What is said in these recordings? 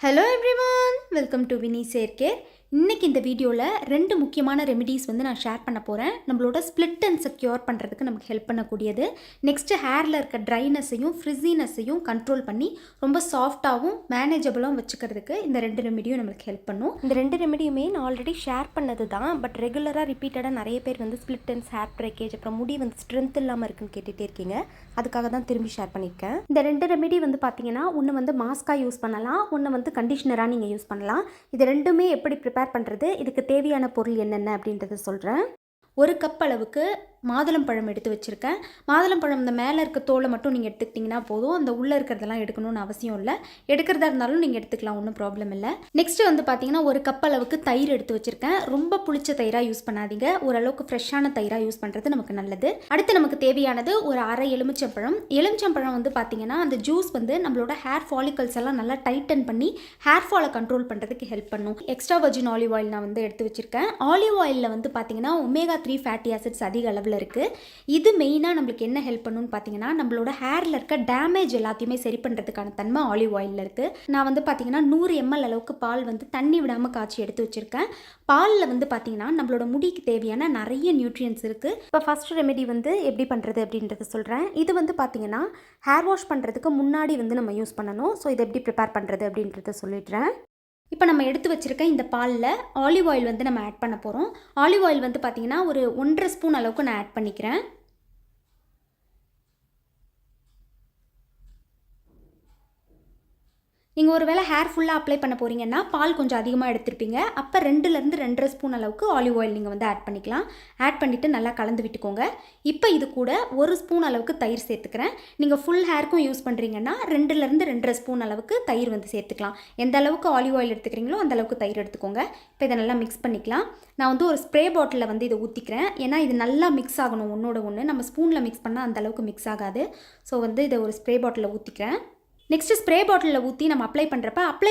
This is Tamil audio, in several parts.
Hello everyone, welcome to Vini Care. இன்றைக்கி இந்த வீடியோவில் ரெண்டு முக்கியமான ரெமிடிஸ் வந்து நான் ஷேர் பண்ண போகிறேன். நம்மளோட ஸ்ப்ளிட் அண்ட் செக்யூர் பண்ணுறதுக்கு நமக்கு ஹெல்ப் பண்ணக்கூடியது. நெக்ஸ்ட்டு ஹேரில் இருக்க ட்ரைனஸையும் ஃப்ரிஸினஸையும் கண்ட்ரோல் பண்ணி ரொம்ப சாஃப்டாகவும் மேனேஜபிளாகவும் வச்சுக்கிறதுக்கு இந்த ரெண்டு ரெமிடியும் நம்மளுக்கு ஹெல்ப் பண்ணும். இந்த ரெண்டு ரெமிடியுமே நான் ஆல்ரெடி ஷேர் பண்ணது தான். பட் ரெகுலராக ரிப்பீட்டடாக நிறைய பேர் வந்து ஸ்ப்ளிட் அண்ட்ஸ், ஹேர் பிரேக்கேஜ், அப்புறம் முடி வந்து ஸ்ட்ரென்த் இல்லாமல் இருக்குன்னு கேட்டுகிட்டே இருக்கீங்க. அதுக்காக தான் திரும்பி ஷேர் பண்ணியிருக்கேன். இந்த ரெண்டு ரெமிடி வந்து பார்த்தீங்கன்னா ஒன்று வந்து மாஸ்காக யூஸ் பண்ணலாம், ஒன்று வந்து கண்டிஷ்னராக நீங்கள் யூஸ் பண்ணலாம். இது ரெண்டுமே எப்படி ப்ரிப்பேர் பண்ணுறது, இதுக்கு தேவையான பொருள் என்னென்ன அப்படின்றத சொல்கிறேன். ஒரு கப் அளவுக்கு மாதுளம்பழம் எடுத்து வச்சுருக்கேன். மாதுளம்பழம் இந்த மேலே இருக்க தோலை மட்டும் நீங்கள் எடுத்துக்கிட்டிங்கன்னா போதும். அந்த உள்ளே இருக்கிறதெல்லாம் எடுக்கணும்னு அவசியம் இல்லை. எடுக்கிறதா இருந்தாலும் நீங்கள் எடுத்துக்கலாம், ஒன்றும் ப்ராப்ளம் இல்லை. நெக்ஸ்ட்டு வந்து பார்த்தீங்கன்னா ஒரு கப் அளவுக்கு தயிர் எடுத்து வச்சுருக்கேன். ரொம்ப புளிச்ச தயிராக யூஸ் பண்ணாதீங்க, ஓரளவுக்கு ஃப்ரெஷ்ஷான தயிராக யூஸ் பண்ணுறது நமக்கு நல்லது. அடுத்து நமக்கு தேவையானது ஒரு அரை எலுமிச்சம்பழம். எலுமிச்சம்பழம் வந்து பார்த்தீங்கன்னா அந்த ஜூஸ் வந்து நம்மளோட ஹேர் ஃபாலிகல்ஸ் எல்லாம் நல்லா டைட்டன் பண்ணி ஹேர் ஃபாலை கண்ட்ரோல் பண்ணுறதுக்கு ஹெல்ப் பண்ணும். எக்ஸ்ட்ரா வர்ஜின் ஆலிவ் ஆயில் நான் வந்து எடுத்து வச்சுருக்கேன். ஆலிவ் ஆயிலில் வந்து பார்த்தீங்கன்னா ஒமேகா 3 ஃபேட்டி ஆசிட்ஸ் அதிக அளவில் இருக்குது. இது மெயினாக நம்மளுக்கு என்ன ஹெல்ப் பண்ணுன்னு பார்த்தீங்கன்னா நம்மளோட ஹேரில் இருக்க டேமேஜ் எல்லாத்தையுமே சரி பண்ணுறதுக்கான தன்மை ஆலிவ் ஆயிலில் இருக்குது. நான் வந்து பார்த்தீங்கன்னா 100 ml அளவுக்கு பால் வந்து தண்ணி விடாமல் காய்ச்சி எடுத்து வச்சுருக்கேன். பாலில் வந்து பார்த்தீங்கன்னா நம்மளோட முடிக்கு தேவையான நிறைய நியூட்ரியன்ஸ் இருக்குது. இப்போ ஃபர்ஸ்ட் ரெமெடி வந்து எப்படி பண்ணுறது அப்படின்றத சொல்கிறேன். இது வந்து பார்த்தீங்கன்னா ஹேர் வாஷ் பண்ணுறதுக்கு முன்னாடி வந்து நம்ம யூஸ் பண்ணணும். ஸோ இதை எப்படி ப்ரிப்பேர் பண்ணுறது அப்படின்றத சொல்லிடுறேன். இப்போ நம்ம எடுத்து வச்சுருக்க இந்த பாலில் ஆலிவ் ஆயில் வந்து நம்ம ஆட் பண்ண போகிறோம். ஆலிவ் ஆயில் வந்து பார்த்திங்கன்னா ஒரு 1.5 ஸ்பூன் அளவுக்கு நான் ஆட் பண்ணிக்கிறேன். நீங்கள் ஒரு வேளை ஹேர் ஃபுல்லாக அப்ளை பண்ண போகிறீங்கன்னா பால் கொஞ்சம் அதிகமாக எடுத்துருப்பீங்க. அப்போ 2லேருந்து 2.5 ஸ்பூன் அளவுக்கு ஆலிவ் ஆயில் நீங்கள் வந்து ஆட் பண்ணிக்கலாம். ஆட் பண்ணிவிட்டு நல்லா கலந்து விட்டுக்கோங்க. இப்போ இது கூட 1 ஸ்பூன் அளவுக்கு தயிர் சேர்த்துக்கிறேன். நீங்கள் ஃபுல் ஹேருக்கும் யூஸ் பண்ணுறீங்கன்னா 2லேருந்து 2.5 ஸ்பூன் அளவுக்கு தயிர் வந்து சேர்த்துக்கலாம். எந்த அளவுக்கு ஆலிவ் ஆயில் எடுத்துக்கிறீங்களோ அந்த அளவுக்கு தயிர் எடுத்துக்கோங்க. இப்போ இதை நல்லா மிக்ஸ் பண்ணிக்கலாம். நான் வந்து ஒரு ஸ்ப்ரே பாட்டிலில் வந்து இதை ஊற்றிக்கிறேன். ஏன்னா இது நல்லா மிக்ஸ் ஆகணும் ஒன்றோட ஒன்று. நம்ம ஸ்பூனில் மிக்ஸ் பண்ணால் அந்த அளவுக்கு மிக்ஸ் ஆகாது. ஸோ வந்து இதை ஒரு ஸ்ப்ரே பாட்டிலில் ஊற்றிக்கிறேன். நெக்ஸ்ட்டு ஸ்ப்ரே பாட்டிலில் ஊற்றி நம்ம அப்ளை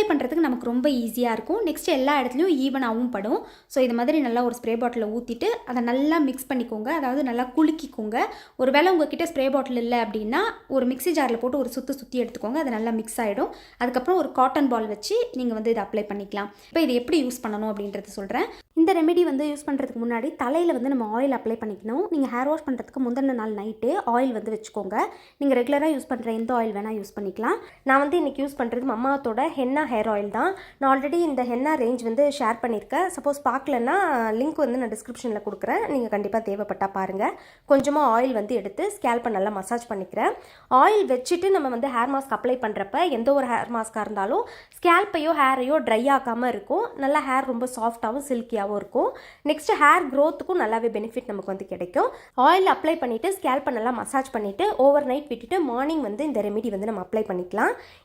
பண்ணுறதுக்கு நமக்கு ரொம்ப ஈஸியாக இருக்கும். நெக்ஸ்ட்டு எல்லா இடத்துலையும் ஈவனாகவும் படும். ஸோ இது மாதிரி நல்லா ஒரு ஸ்ப்ரே பாட்டிலில் ஊற்றிட்டு அதை நல்லா மிக்ஸ் பண்ணிக்கோங்க. அதாவது நல்லா குலுக்கிக்கோங்க. ஒரு வேளை உங்கள்கிட்ட ஸ்ப்ரே பாட்டில் இல்லை அப்படின்னா ஒரு மிக்ஸி ஜாரில் போட்டு ஒரு சுற்றி எடுத்துக்கோங்க. அது நல்லா மிக்ஸ் ஆகிடும். அதுக்கப்புறம் ஒரு காட்டன் பால் வச்சு நீங்கள் வந்து இதை அப்ளை பண்ணிக்கலாம். இப்போ இது எப்படி யூஸ் பண்ணணும் அப்படின்றத சொல்கிறேன். இந்த ரெமெடி வந்து யூஸ் பண்ணுறதுக்கு முன்னாடி தலையில் வந்து நம்ம ஆயில் அப்ளை பண்ணிக்கணும். நீங்கள் ஹேர் வாஷ் பண்ணுறதுக்கு முந்தின நாள் நைட்டே ஆயில் வந்து வச்சுக்கோங்க. நீங்கள் ரெகுலராக யூஸ் பண்ணுற எந்த ஆயில் வேணால் யூஸ் பண்ணிக்கலாம். நான் வந்து இன்றைக்கி யூஸ் பண்ணுறது மம்மாத்தோட ஹென்னா ஹேர் ஆயில் தான். நான் ஆல்ரெடி இந்த ஹென்னா ரேஞ்ச் வந்து ஷேர் பண்ணியிருக்கேன். சப்போஸ் பார்க்கலன்னா லிங்க் வந்து நான் டிஸ்கிரிப்ஷனில் கொடுக்குறேன். நீங்கள் கண்டிப்பாக தேவைப்பட்டால் பாருங்கள். கொஞ்சமாக ஆயில் வந்து எடுத்து ஸ்கேல்ப்பை நல்லா மசாஜ் பண்ணிக்கிறேன். ஆயில் வச்சுட்டு நம்ம வந்து ஹேர் மாஸ்க் அப்ளை பண்ணுறப்ப எந்த ஒரு ஹேர் மாஸ்க்காக இருந்தாலும் ஸ்கேல்ப்பையோ ஹேரையோ ட்ரை ஆகாமல் இருக்கும். நல்லா ஹேர் ரொம்ப சாஃப்டாகவும் சில்கியாகவும் இருக்கும். நெக்ஸ்ட்டு ஹேர் க்ரோத்துக்கும் நல்லாவே பெனிஃபிட் நமக்கு வந்து கிடைக்கும். ஆயில் அப்ளை பண்ணிவிட்டு ஸ்கேல்ப்பை நல்லா மசாஜ் பண்ணிவிட்டு ஓவர் நைட் விட்டுட்டு மார்னிங் வந்து இந்த ரெமெடி வந்து நம்ம அப்ளை பண்ணிக்கலாம்.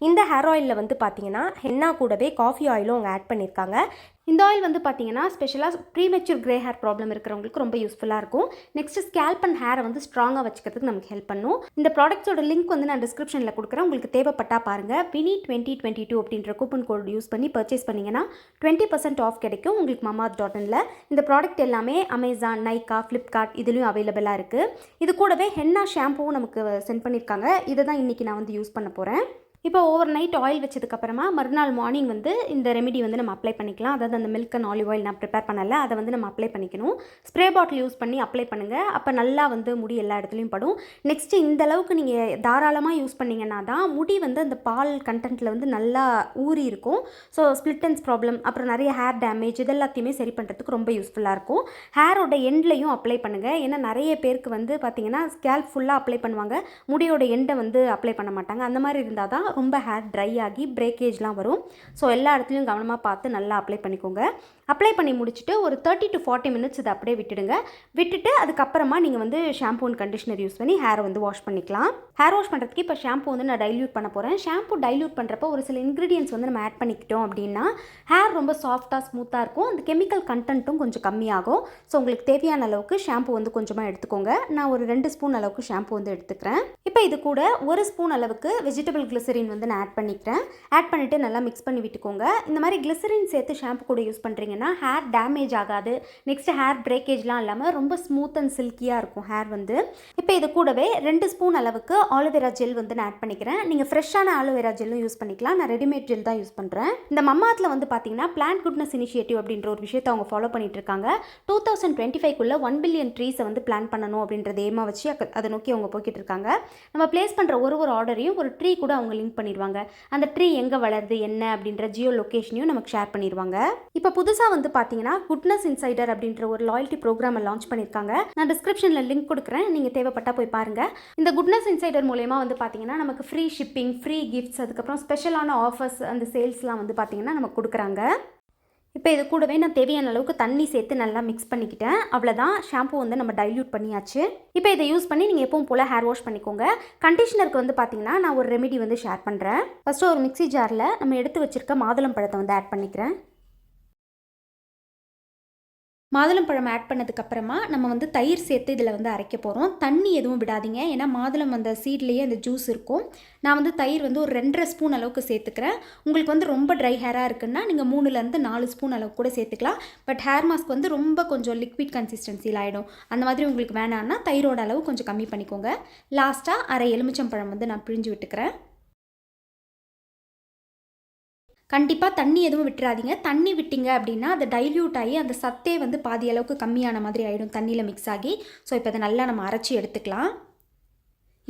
இந்த ஹேர் ஆயிலில் வந்து பார்த்தீங்கன்னா ஹென்னா கூடவே காஃபி ஆயிலும் அவங்க ஆட் பண்ணியிருக்காங்க. இந்த ஆயில் வந்து பார்த்தீங்கன்னா ஸ்பெஷலாக ப்ரீமெச்சூர் கிரே ஹேர் ப்ராப்ளம் இருக்கிறவங்களுக்கு ரொம்ப யூஸ்ஃபுல்லாக இருக்கும். நெக்ஸ்ட் ஸ்கேல்ப் அண்ட் ஹேரை வந்து ஸ்ட்ராங்காக வச்சுக்கிறதுக்கு நமக்கு ஹெல்ப் பண்ணும். இந்த ப்ராடக்ட்ஸோட லிங்க் வந்து நான் டிஸ்கிரிப்ஷனில் கொடுக்குறேன். உங்களுக்கு தேவைப்பட்டால் பாருங்கள். Vini 2022 அப்படின்ற கூப்பன் கோட் யூஸ் பண்ணி பர்ச்சேஸ் பண்ணிங்கன்னா 20% ஆஃப் கிடைக்கும் உங்களுக்கு Mamaearth.inல. இந்த ப்ராடக்ட் எல்லாமே அமேசான், நைக்கா, ஃப்ளிப்கார்ட் இதுலேயும் அவைலபிளாக இருக்குது. இது கூடவே ஹென்னா ஷாம்புவும் நமக்கு சென்ட் பண்ணியிருக்காங்க. இதை தான் இன்றைக்கி நான் வந்து யூஸ் பண்ண போகிறேன். இப்போ ஓவர் நைட் ஆயில் வச்சதுக்கப்புறமா மறுநாள் மார்னிங் வந்து இந்த ரெமெடி வந்து நம்ம அப்ளை பண்ணிக்கலாம். அதாவது அந்த மில்க் அண்ட் ஆலிவ் ஆயில் நான் ப்ரிப்பேர் பண்ணல, அதை வந்து நம்ம அப்ளை பண்ணிக்கணும். ஸ்ப்ரே பாட்டில் யூஸ் பண்ணி அப்ளை பண்ணுங்கள். அப்போ நல்லா வந்து முடி எல்லா இடத்துலையும் படும். நெக்ஸ்ட்டு இந்த அளவுக்கு நீங்கள் தாராளமாக யூஸ் பண்ணிங்கன்னா தான் முடி வந்து அந்த பால் கண்டென்ட்டில் வந்து நல்லா ஊறி இருக்கும். ஸோ ஸ்ப்ளிட் அண்ட்ஸ் ப்ராப்ளம், அப்புறம் நிறைய ஹேர் டேமேஜ் இதெல்லாத்தையுமே சரி பண்ணுறதுக்கு ரொம்ப யூஸ்ஃபுல்லாக இருக்கும். ஹேரோட எண்ட்லையும் அப்ளை பண்ணுங்கள். ஏன்னா நிறைய பேருக்கு வந்து பார்த்திங்கன்னா ஸ்கேல்ப் ஃபுல்லாக அப்ளை பண்ணுவாங்க, முடியோட எண்டை வந்து அப்ளை பண்ண மாட்டாங்க. அந்த மாதிரி இருந்தால் தான் ரொம்ப ஹேர் ட்ரை ஆகி பிரேக்கேஜ்லாம் வரும். ஸோ எல்லா இடத்துலையும் கவனமாக பார்த்து நல்லா அப்ளை பண்ணிக்கோங்க. அப்ளை பண்ணி முடிச்சுட்டு ஒரு 30 to 40 minutes இதை அப்படியே விட்டுட்டு அதுக்கப்புறமா நீங்கள் வந்து ஷாம்பூ அண்ட் கண்டிஷனர் யூஸ் பண்ணி ஹேரை வந்து வாஷ் பண்ணிக்கலாம். ஹேர் வாஷ் பண்ணுறதுக்கு இப்போ ஷாம்பூ வந்து நான் டைல்யூட் பண்ண போகிறேன். ஷாம்பூ டைல்யூட் பண்ணுறப்போ ஒரு சில இன்க்ரீடியன்ஸ் வந்து நம்ம ஆட் பண்ணிக்கிட்டோம் அப்படின்னா ஹேர் ரொம்ப சாஃப்டாக ஸ்மூத்தாக இருக்கும். அந்த கெமிக்கல் கண்டென்ட்டும் கொஞ்சம் கம்மியாகும். ஸோ உங்களுக்கு தேவையான அளவுக்கு ஷாம்பூ வந்து கொஞ்சமாக எடுத்துக்கோங்க. நான் ஒரு 2 ஸ்பூன் அளவுக்கு ஷாம்பூ வந்து எடுத்துக்கிறேன். இப்போ இது கூட 1 ஸ்பூன் அளவுக்கு வெஜிடபிள் கிளிசரின் வந்து நான் ஆட் பண்ணிக்கிறேன். ஆட் பண்ணிவிட்டு நல்லா மிக்ஸ் பண்ணி விட்டுக்கோங்க. இந்த மாதிரி கிளிசரின் சேர்த்து ஷாம்பு கூட யூஸ் பண்ணுறீங்கன்னா பார்த்தீங்கன்னா ஹேர் டேமேஜ் ஆகாது, நெக்ஸ்ட் ஹேர் பிரேக்கேஜ்லாம் இல்லாமல் ரொம்ப ஸ்மூத் அண்ட் சில்கியாக இருக்கும் ஹேர் வந்து. இப்போ இது கூடவே 2 ஸ்பூன் அளவுக்கு ஆலோவேரா ஜெல் வந்து நான் ஆட் பண்ணிக்கிறேன். நீங்கள் ஃப்ரெஷ்ஷான ஆலோவேரா ஜெல்லும் யூஸ் பண்ணிக்கலாம், நான் ரெடிமேட் ஜெல் தான் யூஸ் பண்ணுறேன். இந்த மம்மார்த்தில் வந்து பார்த்தீங்கன்னா பிளான்ட் குட்னஸ் இனிஷியேட்டிவ் அப்படின்ற ஒரு விஷயத்தை அவங்க ஃபாலோ பண்ணிட்டு இருக்காங்க. 2025க்குள்ளே 1 பில்லியன் ட்ரீஸை வந்து பிளான் பண்ணணும் அப்படின்றத ஏமா வச்சு அதை நோக்கி அவங்க போய்கிட்டு இருக்காங்க. நம்ம பிளேஸ் பண்ணுற ஒரு ஆர்டரையும் ஒரு ட்ரீ கூட அவங்க லிங்க் பண்ணிடுவாங்க. அந்த ட்ரீ எங்கே வளருது என்ன அப்படின்ற ஜியோ லொக்கேஷனையும் நமக்கு ஷேர் பண்ணிடுவாங்க. இப்போ புதுசாக வந்து பார்த்தீங்கன்னா குட்னஸ் இன்சைடர் அப்படின்ற ஒரு லாயல்ட்டி ப்ரோக்ராமை லான்ச் பண்ணியிருக்காங்க. நான் டிஸ்கிரிப்ஷனில் லிங்க் கொடுக்குறேன், நீங்கள் தேவைப்பட்டா போய் பாருங்கள். இந்த குட்னஸ் இன்சைடர் மூலயமா வந்து பார்த்தீங்கன்னா நமக்கு ஃப்ரீ ஷிப்பிங், ஃப்ரீ கிஃப்ட்ஸ், அதுக்கப்புறம் ஸ்பெஷலான ஆஃபர்ஸ், அந்த சேல்ஸ்லாம் வந்து பார்த்தீங்கன்னா நமக்கு கொடுக்குறாங்க. இப்போ இது கூடவே நான் தேவையான அளவுக்கு தண்ணி சேர்த்து நல்லா மிக்ஸ் பண்ணிக்கிட்டேன். அவ்வளோதான், ஷாம்பு வந்து நம்ம டைல்யூட் பண்ணியாச்சு. இப்போ இதை யூஸ் பண்ணி நீங்கள் எப்பவும் போல் ஹேர் வாஷ் பண்ணிக்கோங்க. கண்டிஷனருக்கு வந்து பார்த்தீங்கன்னா நான் ஒரு ரெமெடி வந்து ஷேர் பண்ணுறேன். ஃபஸ்ட்டு ஒரு மிக்ஸி ஜாரில் நம்ம எடுத்து வச்சுருக்க மாதுளம் பழத்தை வந்து ஆட் பண்ணிக்கிறேன். மாதுளம்பழம் ஆட் பண்ணதுக்கப்புறமா நம்ம வந்து தயிர் சேர்த்து இதில் வந்து அரைக்க போகிறோம். தண்ணி எதுவும் விடாதீங்க, ஏன்னா மாதுளம் அந்த சீட்லேயே அந்த ஜூஸ் இருக்கும். நான் வந்து தயிர் வந்து ஒரு 2.5 ஸ்பூன் அளவுக்கு சேர்த்துக்கிறேன். உங்களுக்கு வந்து ரொம்ப ட்ரை ஹேராக இருக்குன்னா நீங்கள் 3லேருந்து 4 ஸ்பூன் அளவுக்கு கூட சேர்த்துக்கலாம். பட் ஹேர் மாஸ்க் வந்து ரொம்ப கொஞ்சம் லிக்விட் கன்சிஸ்டன்சியில் ஆகிடும். அந்த மாதிரி உங்களுக்கு வேணான்னா தயிரோட அளவு கொஞ்சம் கம்மி பண்ணிக்கோங்க. லாஸ்ட்டாக அரை எலுமிச்சம்பழம் வந்து நான் பிழிஞ்சு விட்டுக்கிறேன். கண்டிப்பாக தண்ணி எதுவும் விட்டுறாதீங்க. தண்ணி விட்டிங்க அப்படின்னா அது டைல்யூட் ஆகி அந்த சத்தே வந்து பாதி அளவுக்கு கம்மியான மாதிரி ஆகிடும் தண்ணியில் மிக்ஸ் ஆகி. ஸோ இப்போ அதை நல்லா நம்ம அரைச்சி எடுத்துக்கலாம்.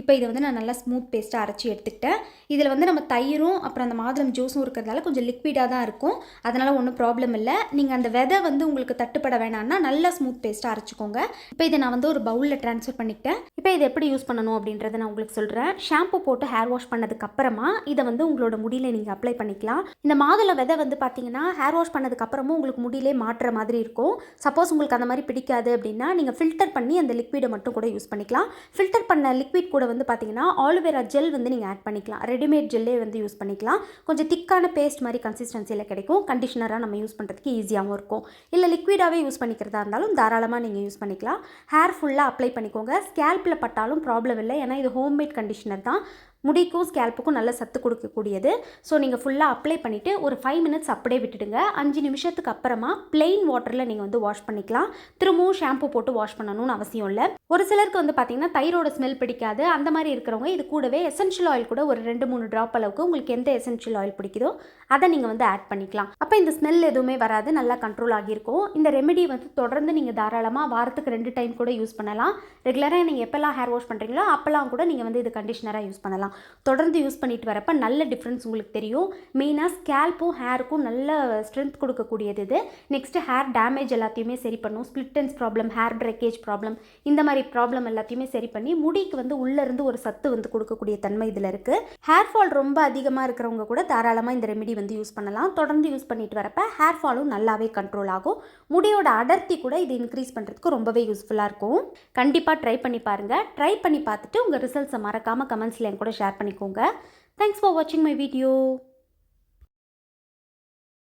இப்போ இதை வந்து நான் நல்லா ஸ்மூத் பேஸ்ட்டாக அரைச்சி எடுத்துக்கிட்டேன். இதில் வந்து நம்ம தயிரும் அப்புறம் அந்த மாதுளம் ஜூஸும் இருக்கிறதால கொஞ்சம் லிக்விடாக தான் இருக்கும், அதனால் ஒன்றும் ப்ராப்ளம் இல்லை. நீங்கள் அந்த விதை வந்து உங்களுக்கு தட்டுப்பட வேணான்னா நல்லா ஸ்மூத் பேஸ்ட்டாக அரைச்சிக்கோங்க. இப்போ இதை நான் வந்து ஒரு பவுலில் ட்ரான்ஸ்ஃபர் பண்ணிக்கிட்டேன். இப்போ இதை எப்படி யூஸ் பண்ணணும் அப்படின்றத நான் உங்களுக்கு சொல்கிறேன். ஷாம்பு போட்டு ஹேர் வாஷ் பண்ணதுக்கப்புறமா இதை வந்து உங்களோட முடியில் நீங்கள் அப்ளை பண்ணிக்கலாம். இந்த மாதுளை விதை வந்து பார்த்தீங்கன்னா ஹேர் வாஷ் பண்ணதுக்கப்புறமும் உங்களுக்கு முடியிலே மாட்டுற மாதிரி இருக்கும். சப்போஸ் உங்களுக்கு அந்த மாதிரி பிடிக்காது அப்படின்னா நீங்கள் ஃபில்டர் பண்ணி அந்த லிக்விடை மட்டும் கூட யூஸ் பண்ணிக்கலாம். ஃபில்டர் பண்ண லிக்விட் கூட வந்து பார்த்தீங்கன்னா ஆலோவேரா ஜெல் வந்து நீங்கள் ஆட் பண்ணிக்கலாம். ரெடிமேட் ஜெல்லே வந்து யூஸ் பண்ணிக்கலாம். கொஞ்சம் திக்கான பேஸ்ட் மாதிரி கன்சிஸ்டன்சியில் கிடைக்கும். கண்டிஷனராக நம்ம யூஸ் பண்ணுறதுக்கு ஈஸியாகவும் இருக்கும். இல்லை லிக்விடாகவே யூஸ் பண்ணிக்கிறதா இருந்தாலும் தாராளமாக நீங்கள் யூஸ் பண்ணிக்கலாம். ஹேர் ஃபுல்லாக அப்ளை பண்ணிக்கோங்க. ஸ்கேல்பில் பட்டாலும் ப்ராப்ளம் இல்லை, ஏன்னா இது ஹோம்மேட் கண்டிஷனர் தான். முடிக்கும் ஸ்கேல்ப்புக்கும் நல்ல சத்து கொடுக்கக்கூடியது. ஸோ நீங்கள் ஃபுல்லாக அப்ளை பண்ணிவிட்டு ஒரு 5 மினிட்ஸ் அப்படியே விட்டுடுங்க. 5 நிமிஷத்துக்கு அப்புறமா பிளெயின் வாட்டரில் நீங்கள் வந்து வாஷ் பண்ணிக்கலாம். திரும்பவும் ஷாம்பு போட்டு வாஷ் பண்ணணும்னு அவசியம் இல்லை. ஒரு சிலருக்கு வந்து பார்த்தீங்கன்னா தைரோட ஸ்மெல் பிடிக்காது. அந்த மாதிரி இருக்கிறவங்க இது கூடவே எசென்ஷியல் ஆயில் கூட ஒரு 2-3 ட்ராப் அளவுக்கு உங்களுக்கு எந்த எசென்ஷியல் ஆயில் பிடிக்குதோ அதை நீங்கள் வந்து ஆட் பண்ணிக்கலாம். அப்போ இந்த ஸ்மெல் எதுவுமே வராது, நல்லா கண்ட்ரோல் ஆகியிருக்கும். இந்த ரெமெடி வந்து தொடர்ந்து நீங்கள் தாராளமாக வாரத்துக்கு 2 டைம் கூட யூஸ் பண்ணலாம். ரெகுலராக நீங்கள் எப்போல்லாம் ஹேர் வாஷ் பண்ணுறீங்களோ அப்போல்லாம் கூட நீங்கள் வந்து இது கண்டிஷனராக யூஸ் பண்ணலாம். தொடர்ந்து யூஸ் பண்ணிட்டு வரப்ப நல்ல டிஃப்ரென்ஸ் உங்களுக்கு தெரியும். மெயினாக ஸ்கேல்ப்பும் ஹேருக்கும் நல்ல ஸ்ட்ரென்த் கொடுக்கக்கூடியது இது. நெக்ஸ்ட்டு ஹேர் டேமேஜ் எல்லாத்தையுமே சரி பண்ணும். Split ends problem, hair breakage problem, இந்த மாதிரி ப்ராப்ளம் எல்லாத்தையுமே சரி பண்ணி முடிக்கு வந்து உள்ளேருந்து ஒரு சத்து வந்து கொடுக்கக்கூடிய தன்மை இதில் இருக்குது. ஹேர் ஃபால் ரொம்ப அதிகமாக இருக்கிறவங்க கூட தாராளமாக இந்த ரெமெடி வந்து யூஸ் பண்ணலாம். தொடர்ந்து யூஸ் பண்ணிட்டு வரப்ப ஹேர் ஃபாலும் நல்லாவே கண்ட்ரோல் ஆகும். முடியோட அடர்த்தி கூட இது இன்க்ரீஸ் பண்ணுறதுக்கு ரொம்பவே யூஸ்ஃபுல்லாக இருக்கும். கண்டிப்பாக ட்ரை பண்ணி பாருங்கள். ட்ரை பண்ணி பார்த்துட்டு உங்கள் ரிசல்ட்ஸை மறக்காமல் கமெண்ட்ஸில் என் கூட ஷேர் பண்ணிக்கோங்க. Thanks for watching my video.